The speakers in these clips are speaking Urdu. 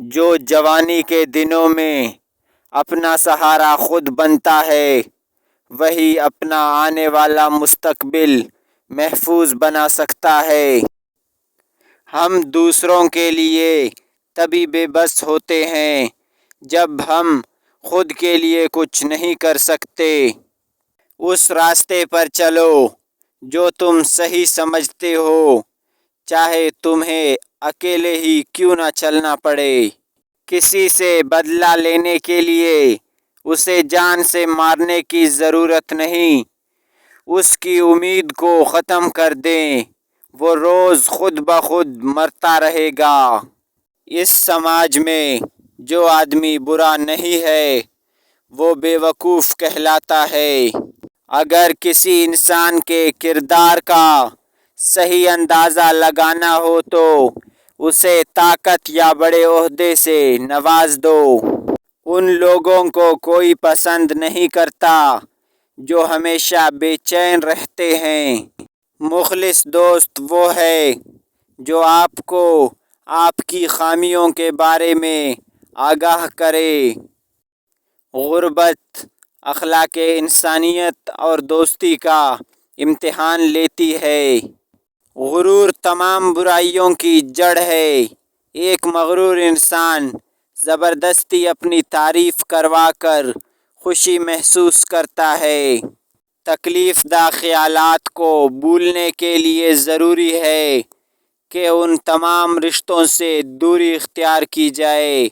جو جوانی کے دنوں میں اپنا سہارا خود بنتا ہے وہی اپنا آنے والا مستقبل محفوظ بنا سکتا ہے۔ ہم دوسروں کے لیے تبھی بے بس ہوتے ہیں جب ہم خود کے لیے کچھ نہیں کر سکتے۔ اس راستے پر چلو جو تم صحیح سمجھتے ہو، چاہے تمہیں اکیلے ہی کیوں نہ چلنا پڑے۔ کسی سے بدلہ لینے کے لیے اسے جان سے مارنے کی ضرورت نہیں، اس کی امید کو ختم کر دیں، وہ روز خود بخود مرتا رہے گا۔ اس سماج میں جو آدمی برا نہیں ہے وہ بے وقوف کہلاتا ہے۔ اگر کسی انسان کے کردار کا صحیح اندازہ لگانا ہو تو اسے طاقت یا بڑے عہدے سے نواز دو۔ ان لوگوں کو کوئی پسند نہیں کرتا جو ہمیشہ بے چین رہتے ہیں۔ مخلص دوست وہ ہے جو آپ کو آپ کی خامیوں کے بارے میں آگاہ کرے۔ غربت اخلاق انسانیت اور دوستی کا امتحان لیتی ہے۔ غرور تمام برائیوں کی جڑ ہے۔ ایک مغرور انسان زبردستی اپنی تعریف کروا کر خوشی محسوس کرتا ہے۔ تکلیف دہ خیالات کو بھولنے کے لیے ضروری ہے کہ ان تمام رشتوں سے دوری اختیار کی جائے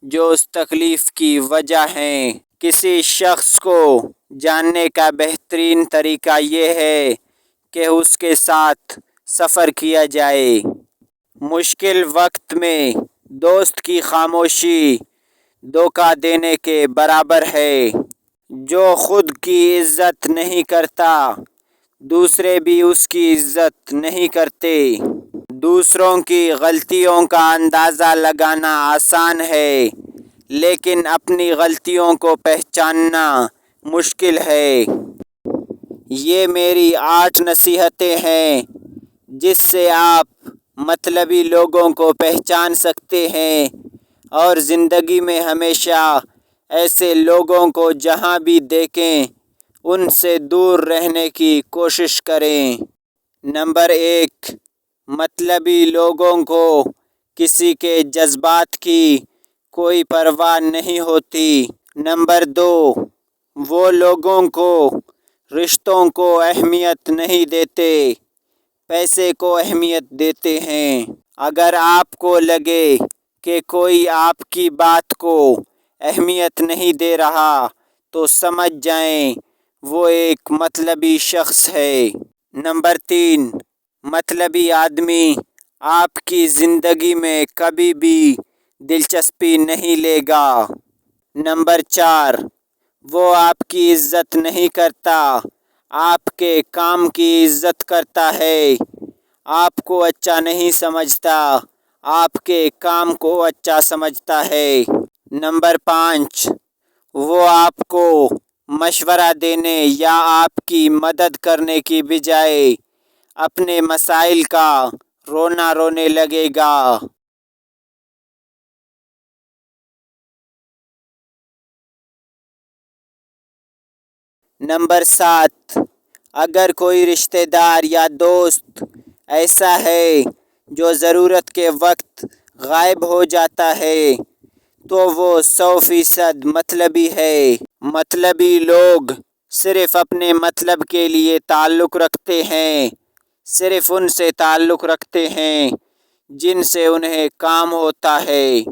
جو اس تکلیف کی وجہ ہیں۔ کسی شخص کو جاننے کا بہترین طریقہ یہ ہے کہ اس کے ساتھ سفر کیا جائے۔ مشکل وقت میں دوست کی خاموشی دھوکہ دینے کے برابر ہے۔ جو خود کی عزت نہیں کرتا دوسرے بھی اس کی عزت نہیں کرتے۔ دوسروں کی غلطیوں کا اندازہ لگانا آسان ہے لیکن اپنی غلطیوں کو پہچاننا مشکل ہے۔ یہ میری 8 نصیحتیں ہیں جس سے آپ مطلبی لوگوں کو پہچان سکتے ہیں اور زندگی میں ہمیشہ ایسے لوگوں کو جہاں بھی دیکھیں ان سے دور رہنے کی کوشش کریں۔ نمبر 1، مطلبی لوگوں کو کسی کے جذبات کی کوئی پرواہ نہیں ہوتی۔ نمبر 2، وہ لوگوں کو رشتوں کو اہمیت نہیں دیتے، پیسے کو اہمیت دیتے ہیں۔ اگر آپ کو لگے کہ کوئی آپ کی بات کو اہمیت نہیں دے رہا تو سمجھ جائیں وہ ایک مطلبی شخص ہے۔ نمبر 3، مطلبی آدمی آپ کی زندگی میں کبھی بھی دلچسپی نہیں لے گا۔ نمبر 4، وہ آپ کی عزت نہیں کرتا، آپ کے کام کی عزت کرتا ہے۔ آپ کو اچھا نہیں سمجھتا، آپ کے کام کو اچھا سمجھتا ہے۔ نمبر 5، وہ آپ کو مشورہ دینے یا آپ کی مدد کرنے کی بجائے اپنے مسائل کا رونا رونے لگے گا۔ نمبر 7، اگر کوئی رشتہ دار یا دوست ایسا ہے جو ضرورت کے وقت غائب ہو جاتا ہے تو وہ 100% مطلبی ہے۔ مطلبی لوگ صرف اپنے مطلب کے لیے تعلق رکھتے ہیں، صرف ان سے تعلق رکھتے ہیں جن سے انہیں کام ہوتا ہے۔